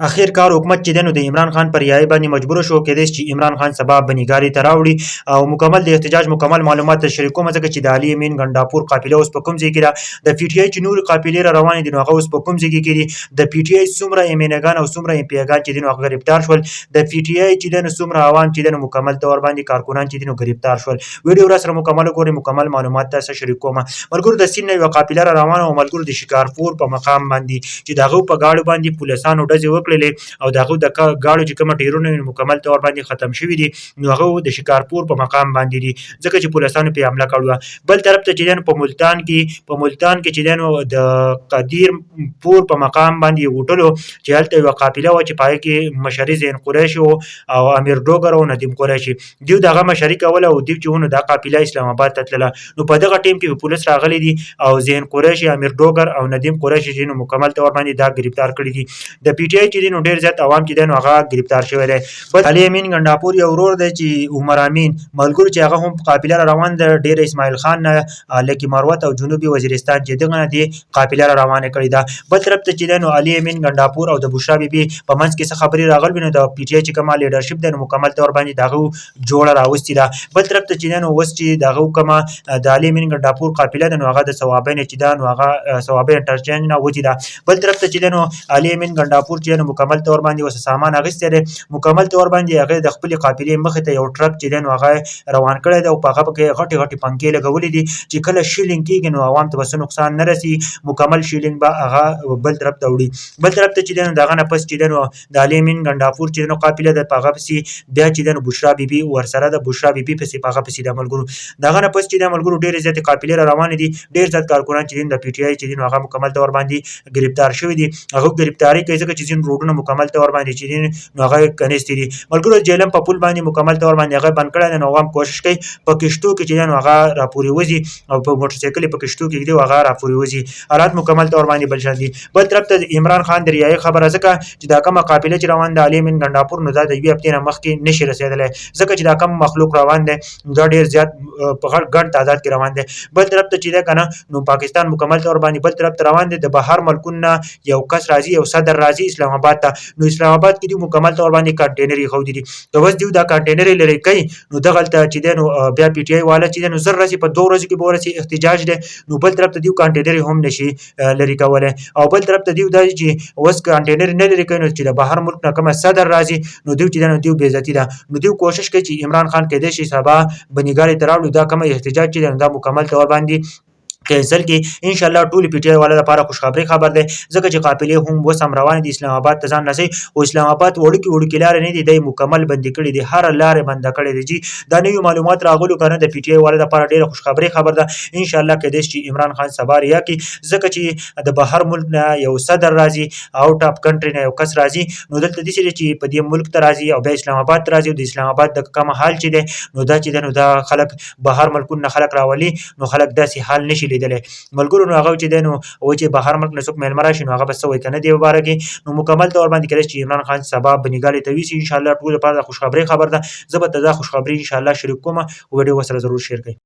اخر کار حکومت چې دنو د عمران خان پر یای باندې مجبور شو کېدای چې عمران خان سبا بنګاری ته راوړي او مکمل د احتجاج مکمل معلومات شریکو مزه چې د علي امین ګنداپور قافله اوس په کوم ځای کې ده د پی ټی آی چې نور قافلې را روانې دي نو هغه اوس په کوم ځای کې کېږي د پی ټی آی څومره امینګان او څومره ام پی ګان چې دنو هغه گرفتار شول د پی ټی آی چې دنو څومره عوام چې دنو مکمل تور باندې کارکونان چې دنو گرفتار شول ویډیو را سره مکمل ګوري مکمل معلومات تاسو شریکوم ملګرو د سین یو قافله را روانه او ملګرو د شکارپور په مقام باندې چې دغه په گاډو باندې پولیسانو ډزې وکړلې او دغه د گاډو چې کوم ټیرونه مکمل تور باندې ختم شوی دي نو هغه د شکارپور په مقام باندې دي ځکه چې پولیسانو په حمله کړو بل طرف ته چې په ملتان کې چې دنو د قدیر پور په مقام باندې وټلو چې هلته یو قافله و چې پای کې مشري زین قریشي او امیر ډوګر او ندیم قریشي دیو دغه مشري کوله او دیو چې ونه د قافله اسلام آباد ته تلله نو په دغه ټیم کې پولیس راغلي دي او زین قریشي امیر ډوګر او ندیم قریشي چې مکمل تور باندې دا گرفتار کړی دي د پی ټی آی چې دنو ډیر زیات عوام چې دنو هغه گرفتار شوی دی بل علي امین ګنداپور یو ورور دی چې عمر امین ملګرو چې هغه هم قافله روان ده ډیر اسماعیل خان نه لکی مروت او جنوبي وزیرستان چې دغه نه دی قافله روانه کړی ده بل طرف ته چې دنو علي امین ګنداپور او د بشرا بیبي په منځ کې څه خبري راغلی نو د پی ټی آی چې کومه لیډرشپ د مکمل تور باندې دغه جوړه راوستي ده بل طرف ته چې دنو وس چې دغه کومه د علي امین ګنداپور قافله د هغه د ثوابین چې دا نو هغه ثوابین انټرچینج نه وتی ده بل طرف ته چې دنو علي امین ګنداپور چې مکمل تور باندې وس سامان اغستې ده مکمل تور باندې هغه د خپل قافلې مخ ته یو ټرک چې دنو هغه روان کړی دی او په هغه کې غټي غټي پنکې لګولې دي چې کله شیلینګ کېږي نو عوام ته بس نقصان نه رسي مکمل شیلینګ به هغه بل طرف ته وړي بل طرف ته چې دنو دغه نه پس چې دنو د علي امین ګنداپور چې دنو قافله د پاغه پسې بیا چې دنو بشرا بیبي ورسره د بشرا بیبي پسې پاغه پسې د ملګرو دغه نه پس چې د ملګرو ډېر زیات قافلې روان دي ډېر زیات کارکونان چې د پی ټی آی چې دنو هغه مکمل تور باندې گرفتار شوی دي هغه گرفتاری کوي ځکه چې ځین روډونه مکمل تور باندې چې نو هغه کنيستي دي ملګرو جیلم په پول باندې مکمل تور باندې هغه بند کړی نو هغه کوشش کوي په کشتو کې چې نو هغه راپوري وځي او په موټر سایکل په کشتو کې دی هغه راپوري وځي حالات مکمل تور باندې بل شان دي بل طرف ته عمران خان د ریای خبره ځکه چې دا کومه قافله چې روان د علي امین ګنداپور نو دا د یو هفته نه مخکې نشي رسیدلی ځکه چې دا کوم مخلوق روان دی دا ډیر زیات په غټ تعداد کې روان دی بل طرف ته چې دا کنه نو پاکستان مکمل تور باندې بل طرف ته روان دی د بهر ملکونو یو کس راځي یو صدر راځي اسلام آباد ته نو اسلام آباد کې دی مکمل تور باندې کنټینر یې خو دي که بس دیو دا کنټینر لري کوي نو دغه ته چې دنو بیا پی ټی آی والا چې دنو زر رسي په 2 ورځې کې بورسي احتجاج دی نو بل طرف ته دیو کنټینر هم نشي لري کوله او بل طرف ته دیو دا چې وس کنټینر نه لري کوي نو چې د بهر ملک نه کوم صدر راځي نو دیو چې دنو دیو بے عزتی ده نو دیو کوشش کوي چې عمران خان کې د شي سبا بنګاری تراوړو دا کوم احتجاج چې دا مکمل تور باندې کینسل کی ان شاء الله ټول پی ټی آی والا لپاره خوشخبری خبر ده ځکه چې قافلې هم وسم روان دي اسلام آباد ته ځان نشي او اسلام آباد وړکی لار نه دي د مکمل بند کړي دي هر لار بند کړي دي جی دا نوې معلومات راغلو کنه د پی ټی آی والا لپاره ډیره خوشخبری خبر ده ان شاء الله کې د چې عمران خان سباریا کی ځکه چې د بهر ملک نه یو صدر راځي اوټ اف کنټری نه یو کس راځي نو دلته د چې په دې ملک ته راځي او د اسلام آباد ته راځي او د اسلام آباد د کوم حال چې ده نو دا چې دا خلک بهر ملکونو خلک راولي نو خلک داسې حال نشي لیدل ملګرو نو هغه چې دنو او چې بهر ملک نسوک مېلمه راشي نو هغه بس وای کنه دی وباره کې نو مکمل تور باندې کړي چې عمران خان سبا بنګالي توي ان شاء الله ټول لپاره خوشخبری خبر ده زبر ته دا خوشخبری ان شاء الله شریک کوم او ویډیو سره ضرور شیر کړئ